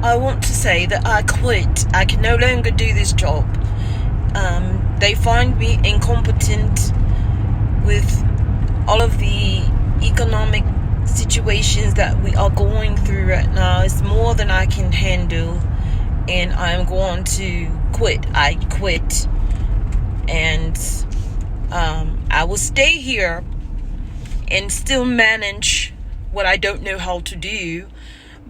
I want to say that I quit. I can no longer do this job. They find me incompetent with all of the economic situations that we are going through right now. It's more than I can handle, and I'm going to quit. I quit, and I will stay here and still manage what I don't know how to do,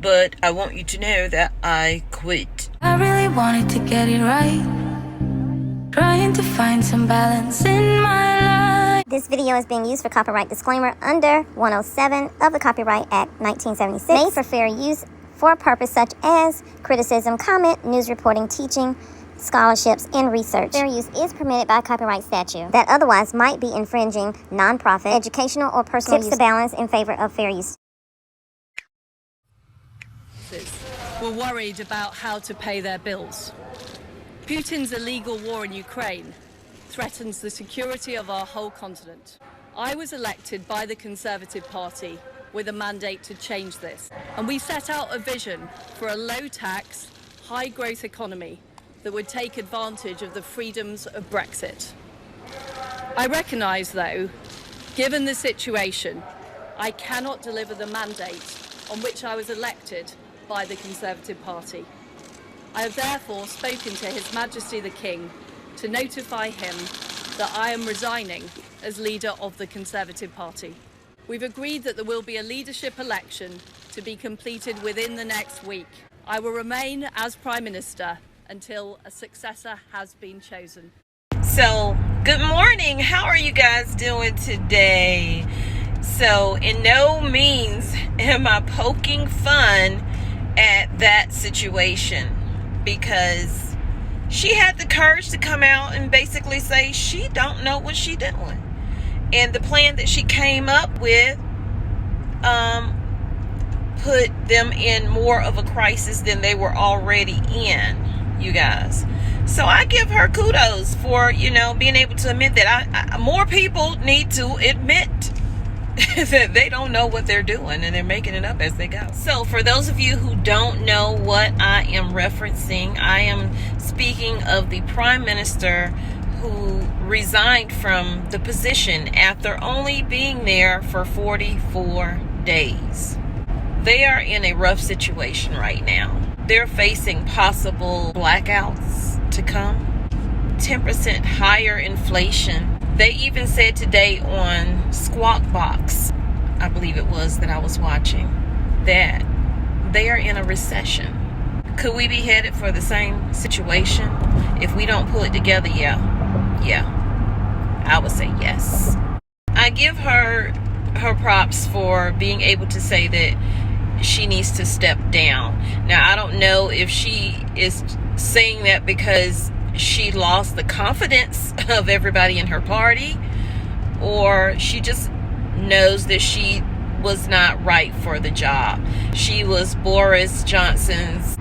but I want you to know that I quit. I really wanted to get it right, trying to find some balance in my life. This video is being used for copyright disclaimer under 107 of the Copyright Act 1976, made for fair use for a purpose such as criticism, comment, news reporting, teaching, scholarships, and research. Fair use is permitted by copyright statute that otherwise might be infringing nonprofit, educational, or personal use. Tips to balance in favor of fair use. Were worried about how to pay their bills. Putin's illegal war in Ukraine threatens the security of our whole continent. I was elected by the Conservative Party with a mandate to change this, and we set out a vision for a low-tax, high-growth economy that would take advantage of the freedoms of Brexit. I recognise, though, given the situation, I cannot deliver the mandate on which I was elected by the Conservative Party. I have therefore spoken to His Majesty the King to notify him that I am resigning as leader of the Conservative Party. We've agreed that there will be a leadership election to be completed within the next week. I will remain as Prime Minister until a successor has been chosen. So, good morning. How are you guys doing today? So, in no means am I poking fun at that situation, because she had the courage to come out and basically say she don't know what she doing, and the plan that she came up with put them in more of a crisis than they were already in, you guys. So I give her kudos for, being able to admit that. More people need to admit that they don't know what they're doing and they're making it up as they go. So for those of you who don't know what I am referencing, I am speaking of the Prime Minister who resigned from the position after only being there for 44 days. They are in a rough situation right now. They're facing possible blackouts to come, 10% higher inflation. They even said today on Squawk Box, I believe it was, that I was watching, that they are in a recession. Could we be headed for the same situation if we don't pull it together? Yeah, I would say yes. I give her props for being able to say that she needs to step down. Now, I don't know if she is saying that because she lost the confidence of everybody in her party, or she just knows that she was not right for the job. She was Boris Johnson's,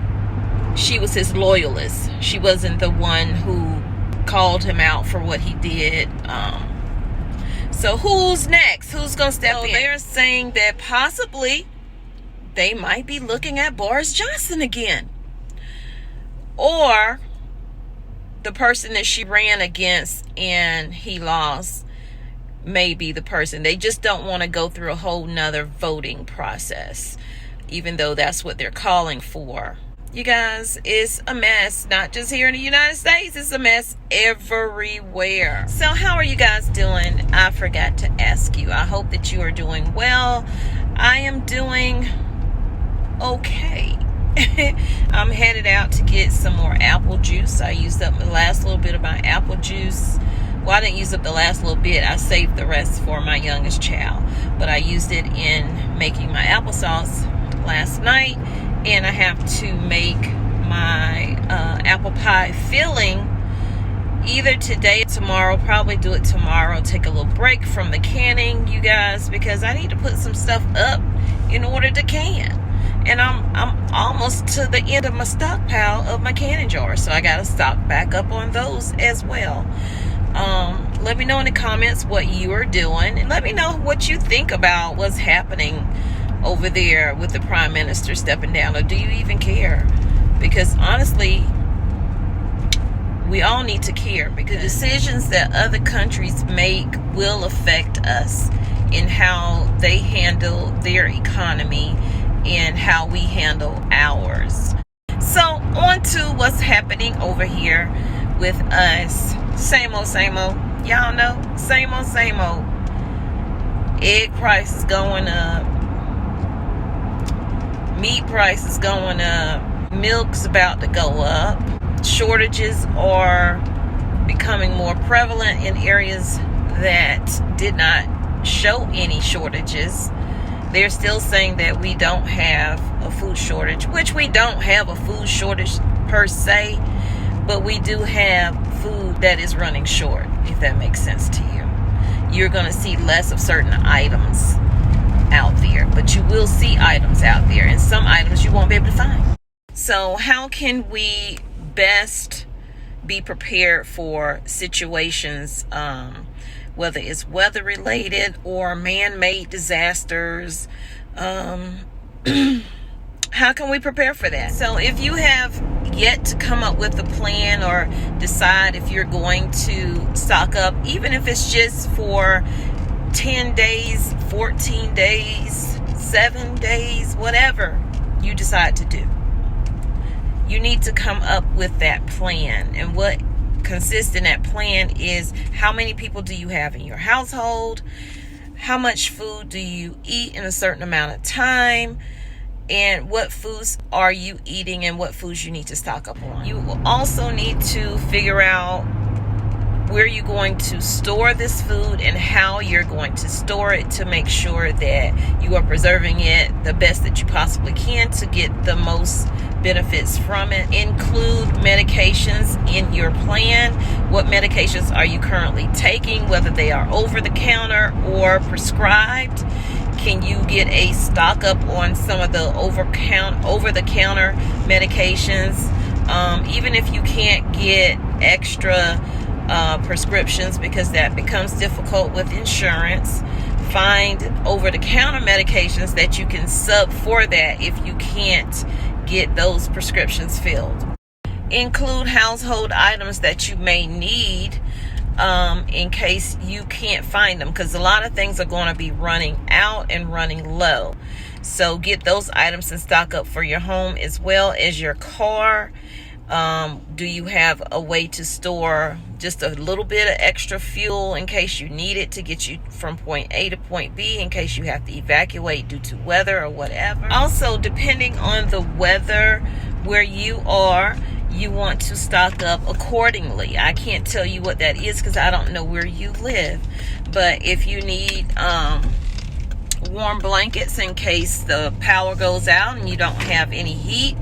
she was his loyalist. She wasn't the one who called him out for what he did. So who's next? Who's gonna step in? They're saying that possibly they might be looking at Boris Johnson again, or the person that she ran against and he lost may be the person. They just don't want to go through a whole nother voting process, even though that's what they're calling for. You guys, it's a mess, not just here in the United States, it's a mess everywhere. So how are you guys doing? I forgot to ask you. I hope that you are doing well. I am doing okay. I'm headed out to get some more apple juice. I used up the last little bit of my apple juice. Well, I didn't use up the last little bit. I saved the rest for my youngest child. But I used it in making my applesauce last night. And I have to make my apple pie filling either today or tomorrow. Probably do it tomorrow. Take a little break from the canning, you guys, because I need to put some stuff up in order to can. And I'm almost to the end of my stockpile of my canning jars, so I got to stock back up on those as well. Let me know in the comments what you are doing, and let me know what you think about what's happening over there with the prime minister stepping down? Or do you even care? Because honestly, we all need to care, because decisions that other countries make will affect us in how they handle their economy and how we handle ours. So on to what's happening over here with us. Same old, same old. Y'all know, same old, same old. Egg prices going up. Meat prices going up. Milk's about to go up. Shortages are becoming more prevalent in areas that did not show any shortages. They're still saying that we don't have a food shortage, which we don't have a food shortage per se, but we do have food that is running short, if that makes sense to you. You're going to see less of certain items out there, but you will see items out there, and some items you won't be able to find. So how can we best be prepared for situations, whether it's weather related or man-made disasters? How can we prepare for that? So if you have yet to come up with a plan or decide if you're going to stock up, even if it's just for 10 days, 14 days, 7 days, whatever you decide to do, you need to come up with that plan. And what consists in that plan is, how many people do you have in your household? How much food do you eat in a certain amount of time? And what foods are you eating and what foods you need to stock up on. You will also need to figure out where you're going to store this food and how you're going to store it to make sure that you are preserving it the best that you possibly can to get the most benefits from it. Include medications in your plan. What medications are you currently taking, whether they are over the counter or prescribed? Can you get a stock up on some of the over the counter medications? Even if you can't get extra prescriptions, because that becomes difficult with insurance, find over the counter medications that you can sub for that if you can't get those prescriptions filled. Include household items that you may need in case you can't find them, because a lot of things are going to be running out and running low. So get those items in stock up for your home as well as your car. Do you have a way to store just a little bit of extra fuel in case you need it to get you from point A to point B, in case you have to evacuate due to weather or whatever? Also, depending on the weather where you are, you want to stock up accordingly. I can't tell you what that is because I don't know where you live. But if you need warm blankets in case the power goes out and you don't have any heat,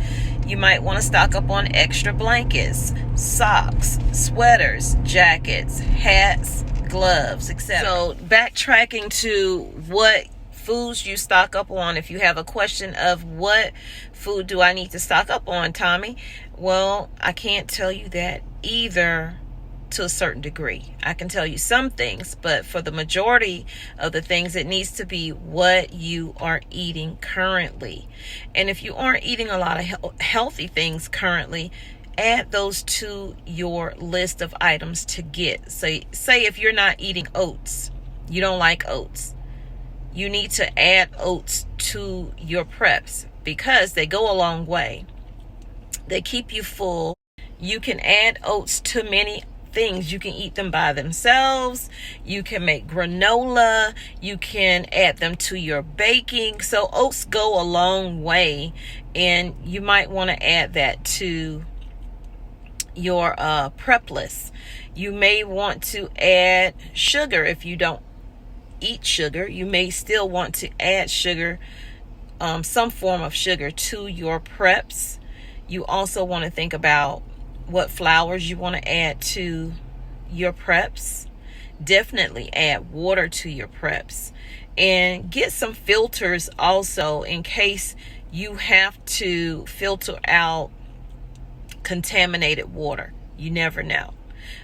you might want to stock up on extra blankets, socks, sweaters, jackets, hats, gloves, etc. So backtracking to what foods you stock up on, if you have a question of what food do I need to stock up on, Tommy, well, I can't tell you that either to a certain degree. I can tell you some things, but for the majority of the things, it needs to be what you are eating currently. And if you aren't eating a lot of healthy things currently, add those to your list of items to get. Say if you're not eating oats, you don't like oats, you need to add oats to your preps because they go a long way. They keep you full. You can add oats to many things. You can eat them by themselves. You can make granola. You can add them to your baking. So oats go a long way, and you might want to add that to your prep list. You may want to add sugar. If you don't eat sugar, you may still want to add sugar, some form of sugar to your preps. You also want to think about what flours you want to add to your preps. Definitely add water to your preps, and get some filters also in case you have to filter out contaminated water. You never know.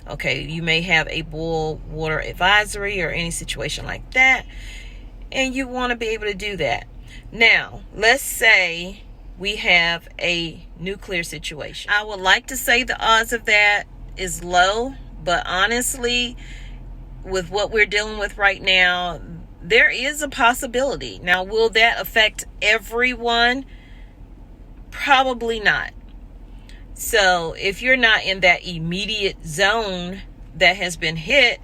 Okay, you may have a boil water advisory or any situation like that, and you want to be able to do that. Now, let's say we have a nuclear situation. I would like to say the odds of that is low, but honestly, with what we're dealing with right now, there is a possibility. Now, will that affect everyone? Probably not. So if you're not in that immediate zone that has been hit,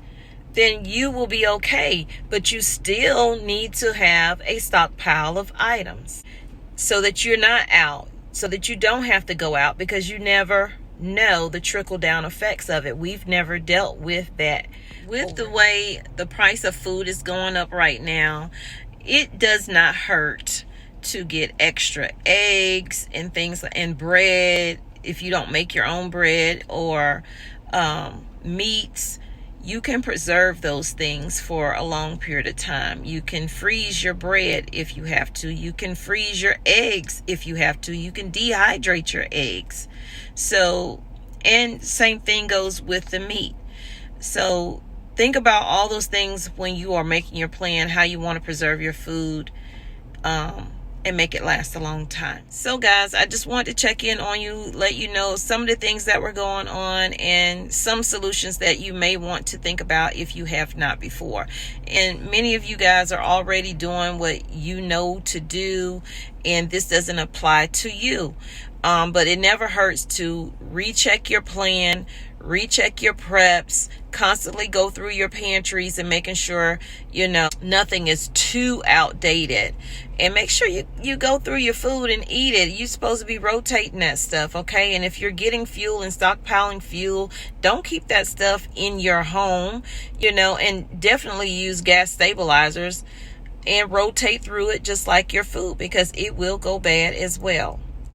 then you will be okay. But you still need to have a stockpile of items so that you're not out, so that you don't have to go out, because you never know the trickle down effects of it. We've never dealt with that. With the way the price of food is going up right now, it does not hurt to get extra eggs and things, and bread if you don't make your own bread, or meats. You can preserve those things for a long period of time. You can freeze your bread if you have to. You can freeze your eggs if you have to. You can dehydrate your eggs. So, and same thing goes with the meat. So think about all those things when you are making your plan, how you want to preserve your food, and make it last a long time. So guys, I just wanted to check in on you, let you know some of the things that were going on and some solutions that you may want to think about if you have not before. And many of you guys are already doing what you know to do, and this doesn't apply to you. But it never hurts to recheck your plan, recheck your preps, constantly go through your pantries and making sure, you know, nothing is too outdated. And make sure you go through your food and eat it. You're supposed to be rotating that stuff, okay? And if you're getting fuel and stockpiling fuel, don't keep that stuff in your home, you know, and definitely use gas stabilizers and rotate through it just like your food, because it will go bad as well.